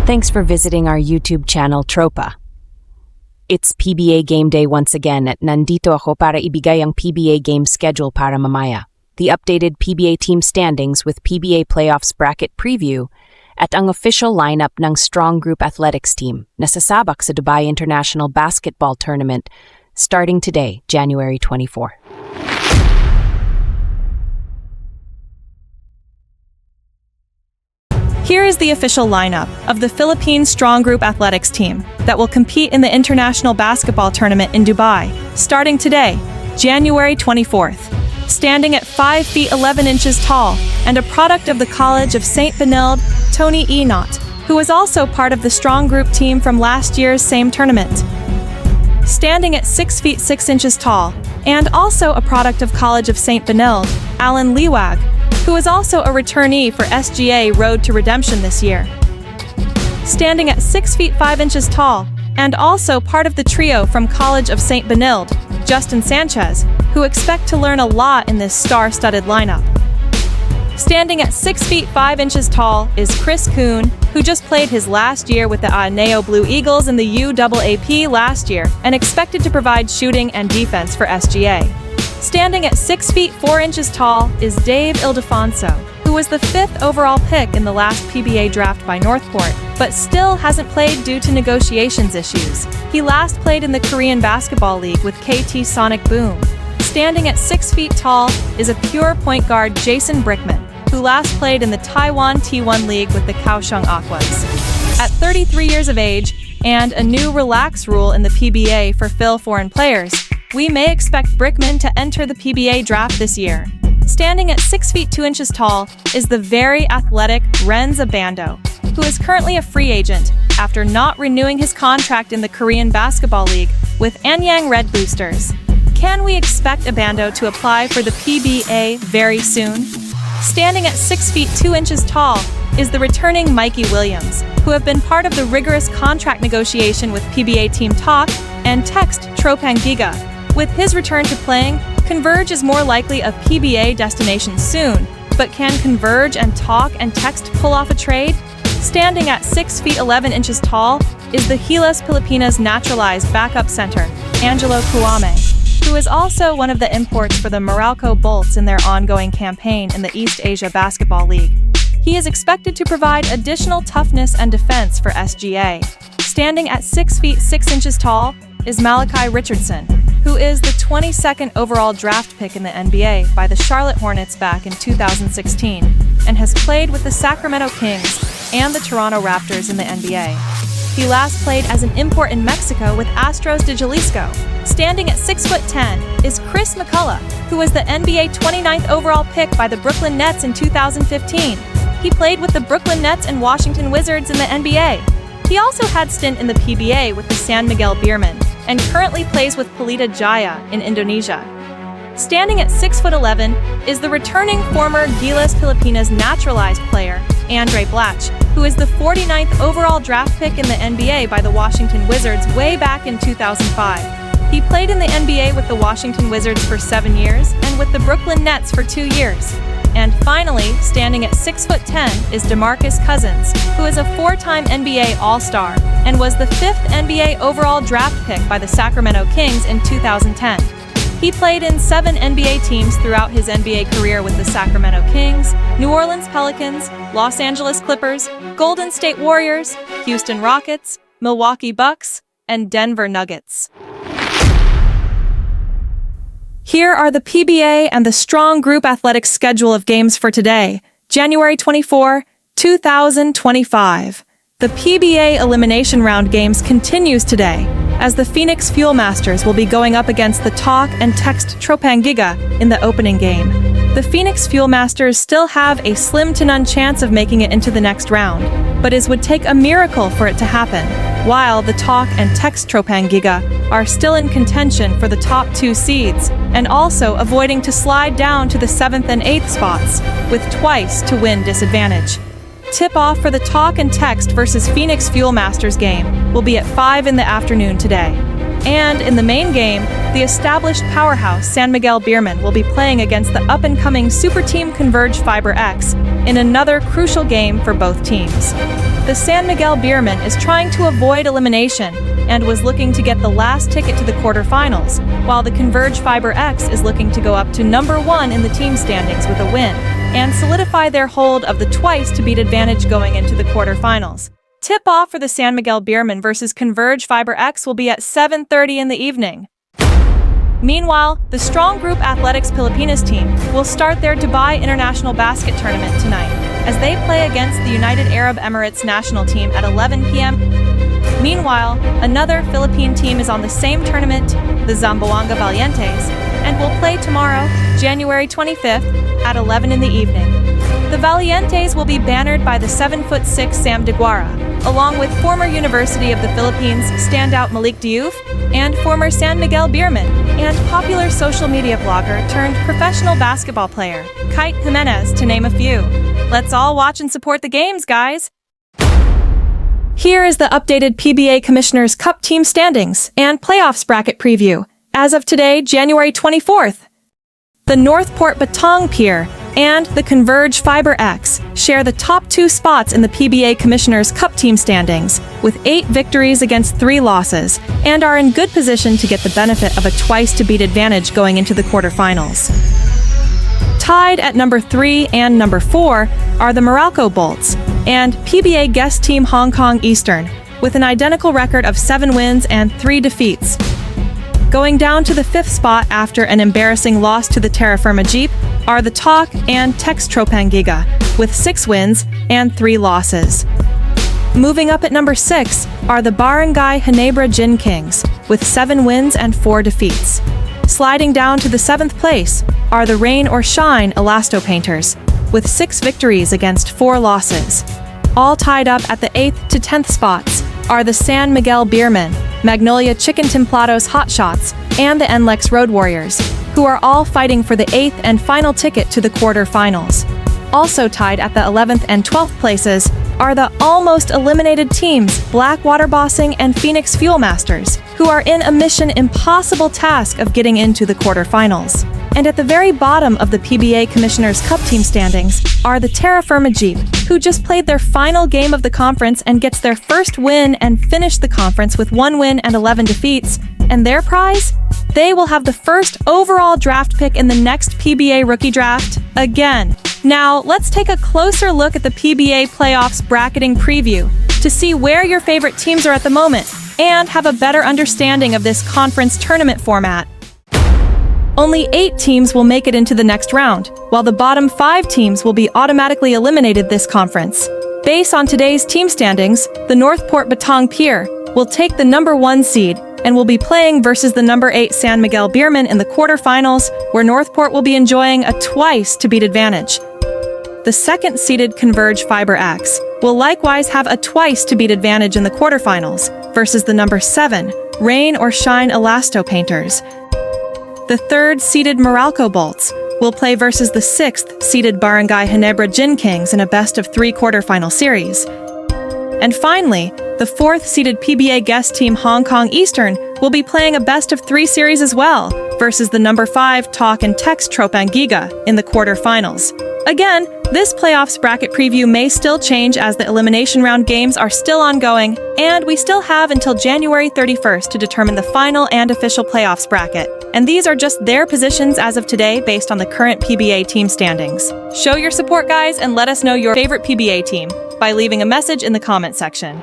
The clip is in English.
Thanks for visiting our YouTube channel, Tropa. It's PBA Game Day once again at nandito ako para ibigay ang PBA game schedule para mamaya, the updated PBA team standings with PBA playoffs bracket preview, at ang official lineup ng Strong Group Athletics team na sasabak sa Dubai International Basketball Tournament starting today, January 24. Here is the official lineup of the Philippine Strong Group Athletics team that will compete in the International Basketball Tournament in Dubai, starting today, January 24th. Standing at 5 feet 11 inches tall and a product of the College of St. Benilde, Tony E. Knott, who was also part of the Strong Group team from last year's same tournament. Standing at 6 feet 6 inches tall and also a product of College of St. Benilde, Alan Liwag, who is also a returnee for SGA Road to Redemption this year. Standing at 6 feet 5 inches tall, and also part of the trio from College of St. Benilde, Justin Sanchez, who expect to learn a lot in this star-studded lineup. Standing at 6 feet 5 inches tall is Chris Kuhn, who just played his last year with the Ateneo Blue Eagles in the UAAP last year and expected to provide shooting and defense for SGA. Standing at 6 feet 4 inches tall is Dave Ildefonso, who was the 5th overall pick in the last PBA draft by Northport, but still hasn't played due to negotiations issues. He last played in the Korean Basketball League with KT Sonic Boom. Standing at 6 feet tall is a pure point guard Jason Brickman, who last played in the Taiwan T1 League with the Kaohsiung Aquas. At 33 years of age, and a new relax rule in the PBA for foreign players, we may expect Brickman to enter the PBA draft this year. Standing at 6 feet 2 inches tall is the very athletic Renz Abando, who is currently a free agent after not renewing his contract in the Korean Basketball League with Anyang Red Boosters. Can we expect Abando to apply for the PBA very soon? Standing at 6 feet 2 inches tall is the returning Mikey Williams, who have been part of the rigorous contract negotiation with PBA Team Talk and Text TROPANG GIGA. With his return to playing, Converge is more likely a PBA destination soon, but can Converge and Talk and Text pull off a trade? Standing at 6 feet 11 inches tall is the Gilas Pilipinas naturalized backup center, Angelo Kuame, who is also one of the imports for the Meralco Bolts in their ongoing campaign in the East Asia Basketball League. He is expected to provide additional toughness and defense for SGA. Standing at 6 feet 6 inches tall is Malachi Richardson, who is the 22nd overall draft pick in the NBA by the Charlotte Hornets back in 2016, and has played with the Sacramento Kings and the Toronto Raptors in the NBA. He last played as an import in Mexico with Astros de Jalisco. Standing at 6'10" is Chris McCullough, who was the NBA 29th overall pick by the Brooklyn Nets in 2015. He played with the Brooklyn Nets and Washington Wizards in the NBA. He also had stint in the PBA with the San Miguel BEERMEN, and currently plays with Pelita Jaya in Indonesia. Standing at 6'11" is the returning former Gilas Pilipinas naturalized player, Andre Blatch, who is the 49th overall draft pick in the NBA by the Washington Wizards way back in 2005. He played in the NBA with the Washington Wizards for 7 years and with the Brooklyn Nets for 2 years. And finally, standing at 6'10" is DeMarcus Cousins, who is a 4-time NBA All-Star and was the 5th NBA overall draft pick by the Sacramento Kings in 2010. He played in 7 NBA teams throughout his NBA career with the Sacramento Kings, New Orleans Pelicans, Los Angeles Clippers, Golden State Warriors, Houston Rockets, Milwaukee Bucks, and Denver Nuggets. Here are the PBA and the Strong Group Athletics schedule of games for today, January 24, 2025. The PBA Elimination Round games continues today, as the Phoenix Fuelmasters will be going up against the Talk and Text TROPANG GIGA in the opening game. The Phoenix Fuelmasters still have a slim to none chance of making it into the next round, but it would take a miracle for it to happen, while the Talk and Text TROPANG GIGA are still in contention for the top 2 seeds, and also avoiding to slide down to the 7th and 8th spots, with twice to win disadvantage. Tip-off for the Talk and Text versus Phoenix Fuelmasters game will be at 5 in the afternoon today. And in the main game, the established powerhouse San Miguel BEERMEN will be playing against the up-and-coming super team Converge Fiber X in another crucial game for both teams. the San Miguel BEERMEN is trying to avoid elimination and was looking to get the last ticket to the quarterfinals, while the Converge Fiber X is looking to go up to number 1 in the team standings with a win and solidify their hold of the twice-to-beat advantage going into the quarterfinals. Tip-off for the San Miguel BEERMEN versus Converge Fiber X will be at 7:30 in the evening. Meanwhile, the Strong Group Athletics Pilipinas team will start their Dubai International Basket Tournament tonight as they play against the United Arab Emirates national team at 11 p.m. Meanwhile, another Philippine team is on the same tournament, the ZAMBOANGA VALIENTES, and will play tomorrow, January 25th, at 11 in the evening. The Valientes will be bannered by the 7'6" Sam Deguara, along with former University of the Philippines standout Malik Diouf and former San Miguel BEERMEN and popular social media blogger turned professional basketball player, Kite Jimenez, to name a few. Let's all watch and support the games, guys! Here is the updated PBA Commissioner's Cup team standings and playoffs bracket preview. As of today, January 24th, the Northport Batong Pier and the Converge Fiber X share the top 2 spots in the PBA Commissioner's Cup team standings, with 8 victories against 3 losses, and are in good position to get the benefit of a twice-to-beat advantage going into the quarterfinals. Tied at number 3 and number 4 are the Meralco Bolts and PBA guest team Hong Kong Eastern, with an identical record of 7 wins and 3 defeats. Going down to the 5th spot after an embarrassing loss to the Terrafirma Jeep are the Talk and Tex Tropang GIGA, with 6 wins and 3 losses. Moving up at number 6 are the BRGY GINEBRA Gin Kings, with 7 wins and 4 defeats. Sliding down to the 7th place are the Rain or Shine ELASTO Painters, with 6 victories against 4 losses. All tied up at the 8th to 10th spots are the San Miguel BEERMEN, Magnolia Chicken Templados Hotshots, and the NLEX Road Warriors, who are all fighting for the 8th and final ticket to the quarterfinals. Also tied at the 11th and 12th places are the almost eliminated teams Blackwater Bossing and Phoenix Fuel Masters, who are in a mission impossible task of getting into the quarterfinals. And at the very bottom of the PBA Commissioner's Cup team standings are the Terrafirma Jeep, who just played their final game of the conference and gets their first win and finished the conference with 1 win and 11 defeats. And their prize? They will have the first overall draft pick in the next PBA rookie draft again. Now, let's take a closer look at the PBA playoffs bracketing preview to see where your favorite teams are at the moment and have a better understanding of this conference tournament format. Only 8 teams will make it into the next round, while the bottom 5 teams will be automatically eliminated this conference. Based on today's team standings, the Northport Batong Pier will take the number 1 seed and will be playing versus the number 8 San Miguel BEERMEN in the quarterfinals, where Northport will be enjoying a twice-to-beat advantage. The 2nd-seeded Converge Fiber X will likewise have a twice-to-beat advantage in the quarterfinals versus the number 7 Rain or Shine ELASTO Painters. The 3rd-seeded Meralco Bolts will play versus the 6th-seeded BRGY GINEBRA Gin Kings in a best-of-3 quarterfinal series. And finally, the 4th-seeded PBA guest team Hong Kong Eastern will be playing a best-of-3 series as well versus the number 5 Talk and Tex Tropang GIGA in the quarterfinals. Again, this playoffs bracket preview may still change as the elimination round games are still ongoing, and we still have until January 31st to determine the final and official playoffs bracket. And these are just their positions as of today based on the current PBA team standings. Show your support, guys, and let us know your favorite PBA team by leaving a message in the comment section.